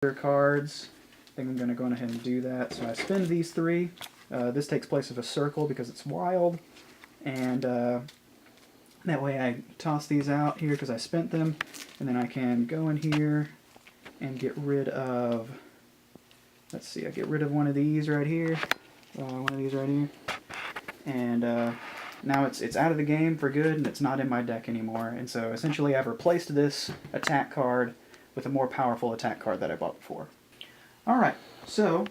cards. I think I'm going to go ahead and do that. So I spend these 3. This takes place of a circle because it's wild. And that way I toss these out here because I spent them. And then I can go in here and get rid of, let's see, I get rid of one of these right here. And now it's out of the game for good, and it's not in my deck anymore. And so essentially I've replaced this attack card with a more powerful attack card that I bought before. Alright, so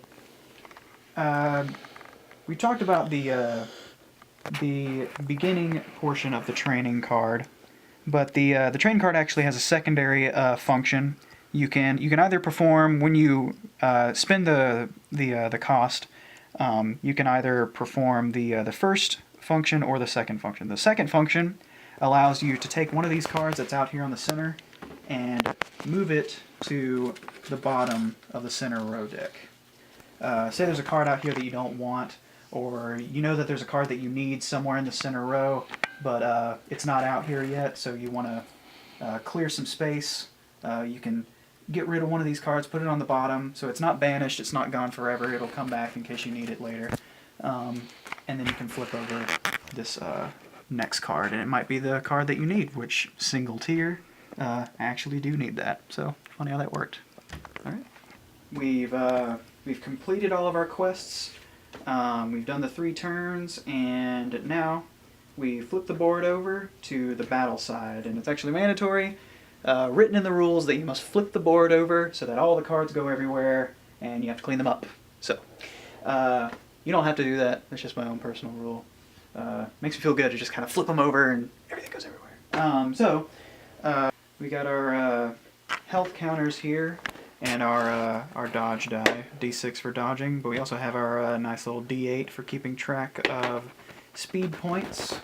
we talked about the beginning portion of the training card, but the training card actually has a secondary function. You can either perform, when you spend the cost, you can either perform the first function or the second function. The second function allows you to take one of these cards that's out here on the center and move it to the bottom of the center row deck. Say there's a card out here that you don't want, or you know that there's a card that you need somewhere in the center row, but it's not out here yet, so you want to clear some space. You can get rid of one of these cards, put it on the bottom, so it's not banished, it's not gone forever, it'll come back in case you need it later. And then you can flip over this next card, and it might be the card that you need, which single tier actually do need that. So funny how that worked. All right, we've completed all of our quests. We've done the 3 turns, and now we flip the board over to the battle side, and it's actually mandatory, written in the rules, that you must flip the board over so that all the cards go everywhere, and you have to clean them up. So you don't have to do that. That's just my own personal rule. Makes me feel good to just kind of flip them over and everything goes everywhere. We got our health counters here and our dodge die, D6 for dodging, but we also have our nice little D8 for keeping track of speed points.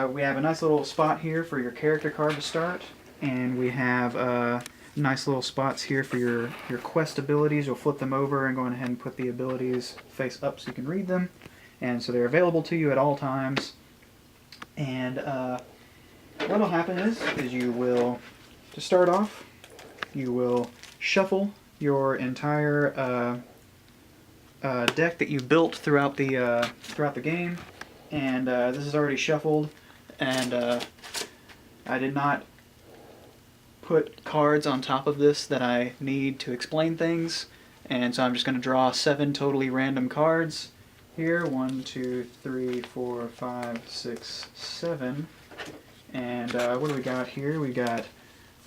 We have a nice little spot here for your character card to start, and we have nice little spots here for your quest abilities. You'll flip them over and go ahead and put the abilities face up so you can read them. And so they're available to you at all times. And what will happen is you will, to start off, you will shuffle your entire deck that you built throughout the game. And this is already shuffled, and I did not put cards on top of this that I need to explain things, and so I'm just going to draw 7 totally random cards here. 1, 2, 3, 4, 5, 6, 7. And what do we got here? We got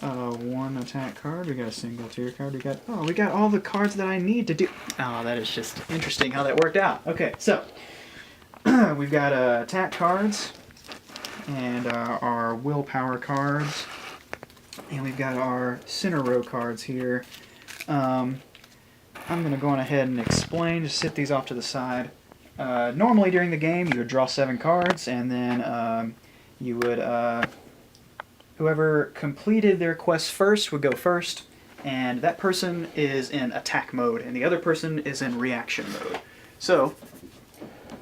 1 attack card, we got a single tier card, we got all the cards that I need to do. Oh, that is just interesting how that worked out. Okay, so we've got attack cards and our willpower cards. And we've got our center row cards here. I'm going to go on ahead and explain, just sit these off to the side. Normally during the game you would draw 7 cards, and then you would, whoever completed their quest first would go first, and that person is in attack mode, and the other person is in reaction mode. So,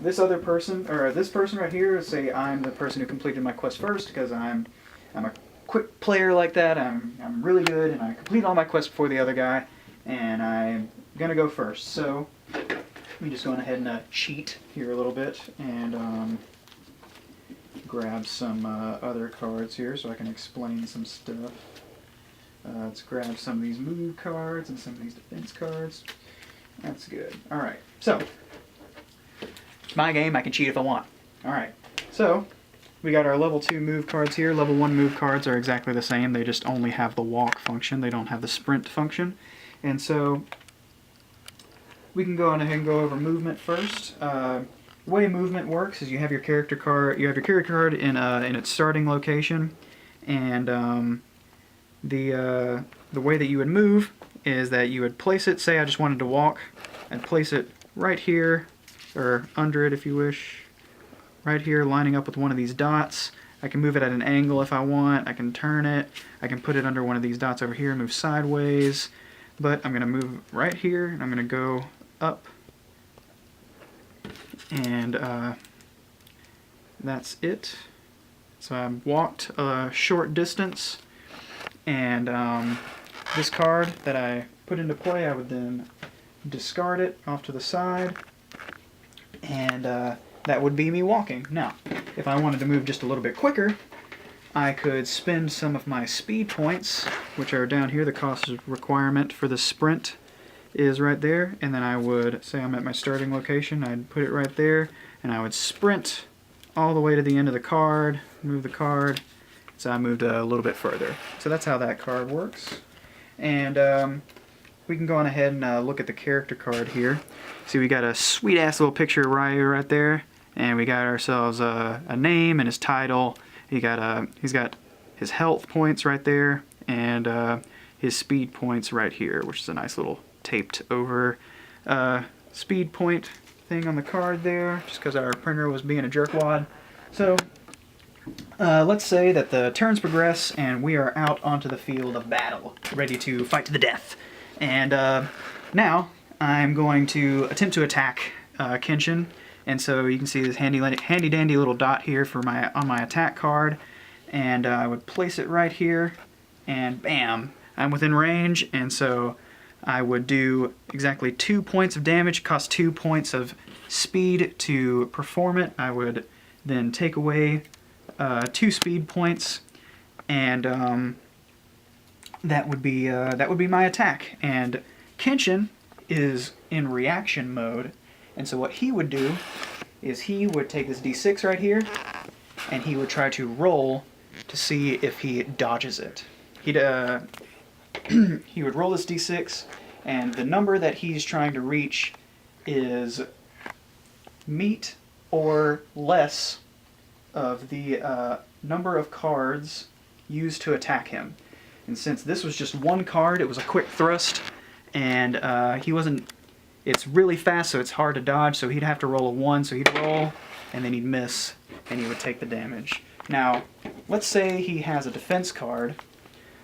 this other person, or this person right here, say I'm the person who completed my quest first, because I'm a quick player like that. I'm really good, and I complete all my quests before the other guy, and I'm gonna go first. So let me just go ahead and cheat here a little bit and grab some other cards here so I can explain some stuff. Let's grab some of these move cards and some of these defense cards. That's good. All right, so it's my game. I can cheat if I want. All right, so we got our level 2 move cards here. Level 1 move cards are exactly the same. They just only have the walk function. They don't have the sprint function. And so we can go on ahead and go over movement first. The way movement works is you have your character card. You have your character card in its starting location, and the way that you would move is that you would place it. Say I just wanted to walk, and place it right here, or under it if you wish. Right here, lining up with one of these dots. I can move it at an angle if I want. I can turn it. I can put it under one of these dots over here, move sideways. But I'm going to move right here, and I'm going to go up. And that's it. So I've walked a short distance, and this card that I put into play, I would then discard it off to the side, and that would be me walking. Now, if I wanted to move just a little bit quicker, I could spend some of my speed points, which are down here. The cost requirement for the sprint is right there, and then I would, say I'm at my starting location, I'd put it right there, and I would sprint all the way to the end of the card, move the card, so I moved a little bit further. So that's how that card works. And we can go on ahead and look at the character card here. See, we got a sweet ass little picture of Ryu right there, and we got ourselves a name and his title. He's got his health points right there, and his speed points right here, which is a nice little taped over speed point thing on the card there, just because our printer was being a jerkwad. So let's say that the turns progress and we are out onto the field of battle, ready to fight to the death. And now I'm going to attempt to attack Kenshin. And so you can see this handy dandy little dot here for on my attack card, and I would place it right here, and bam, I'm within range. And so I would do exactly 2 points of damage, cost 2 points of speed to perform it. I would then take away 2 speed points, and that would be my attack. And Kenshin is in reaction mode, and so what he would do is he would take this d6 right here, and he would try to roll to see if he dodges it. He would roll this d6, and the number that he's trying to reach is meet or less of the number of cards used to attack him. And since this was just one card, it was a quick thrust, and it's really fast, so it's hard to dodge, so he'd have to roll a 1, so he'd roll, and then he'd miss, and he would take the damage. Now, let's say he has a defense card.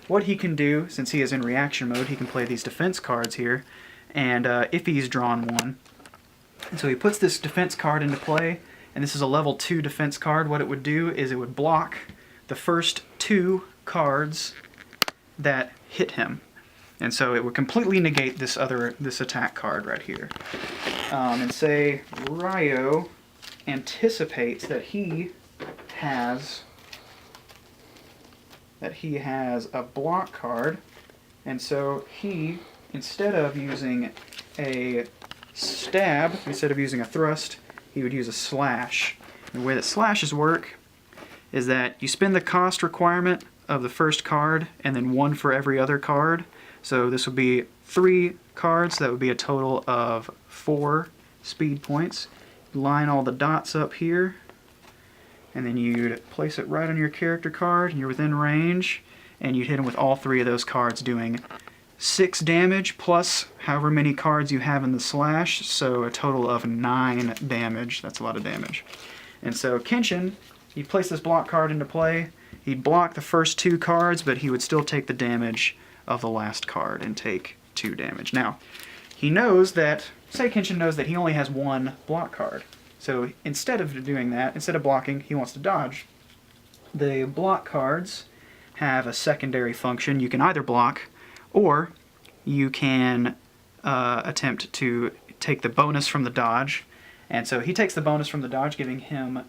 What he can do, since he is in reaction mode, he can play these defense cards here, and if he's drawn one. And so he puts this defense card into play, and this is a level 2 defense card. What it would do is it would block the first 2 cards that hit him. And so it would completely negate this attack card right here. And say Ryo anticipates that he has a block card, and so he, instead of using a stab, instead of using a thrust, he would use a slash. And the way that slashes work is that you spend the cost requirement of the first card and then 1 for every other card. So this would be 3 cards, that would be a total of 4 speed points. Line all the dots up here, and then you'd place it right on your character card, and you're within range, and you'd hit him with all 3 of those cards, doing 6 damage plus however many cards you have in the slash, so a total of 9 damage. That's a lot of damage. And so Kenshin, he'd place this block card into play, he'd block the first 2 cards, but he would still take the damage of the last card and take 2 damage. Now, he knows that, say Kenshin knows that he only has 1 block card. So instead of doing that, instead of blocking, he wants to dodge. The block cards have a secondary function. You can either block, or you can attempt to take the bonus from the dodge. And so he takes the bonus from the dodge, giving him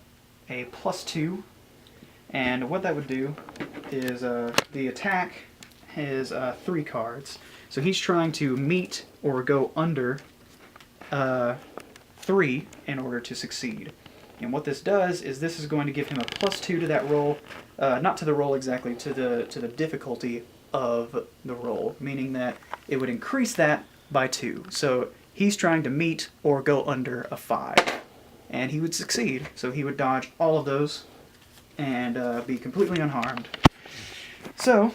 a +2. And what that would do is the attack is 3 cards. So he's trying to meet or go under 3 in order to succeed. And what this does is this is going to give him a +2 to that roll, not to the roll exactly, to the difficulty of the roll, meaning that it would increase that by 2. So he's trying to meet or go under a 5, and he would succeed. So he would dodge all of those and be completely unharmed. So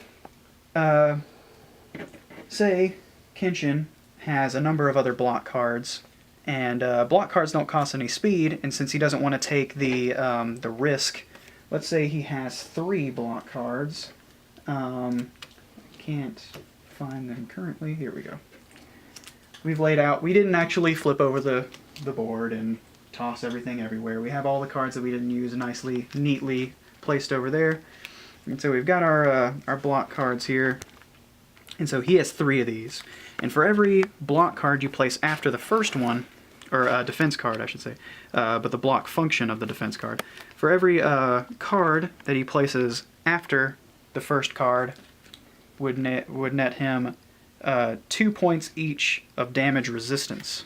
say Kenshin has a number of other block cards, and block cards don't cost any speed, and since he doesn't want to take the risk, let's say he has 3 block cards. Can't find them currently. Here we go. We've laid out, we didn't actually flip over the board and toss everything everywhere. We have all the cards that we didn't use nicely, neatly placed over there. And so we've got our block cards here. And so he has 3 of these. And for every block card you place after the first one, or defense card, I should say, but the block function of the defense card, for every card that he places after the first card would net him 2 points each of damage resistance.